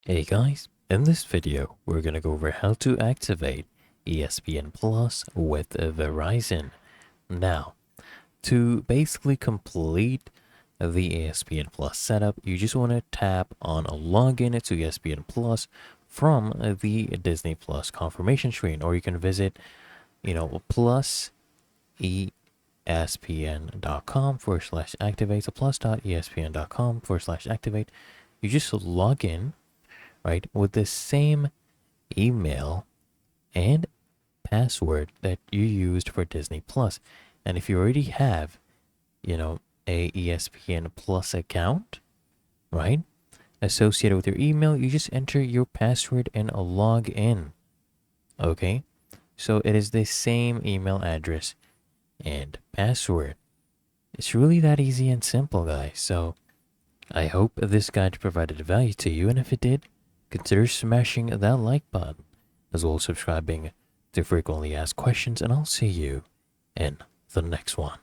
Hey guys, in this video, we're gonna go over how to activate ESPN Plus with Verizon. Now, to basically complete the ESPN Plus setup, you just want to tap on a login to ESPN Plus from the Disney Plus confirmation screen, or you can visit, plus espn.com/activate, so plus.espn.com/activate. You just log in, right, with the same email and password that you used for Disney Plus. And if you already have, a ESPN Plus account, right, associated with your email, you just enter your password and log in. Okay? So it is the same email address and password. It's really that easy and simple, guys. So I hope this guide provided value to you, and if it did, consider smashing that like button, as well as subscribing to frequently asked questions, and I'll see you in the next one.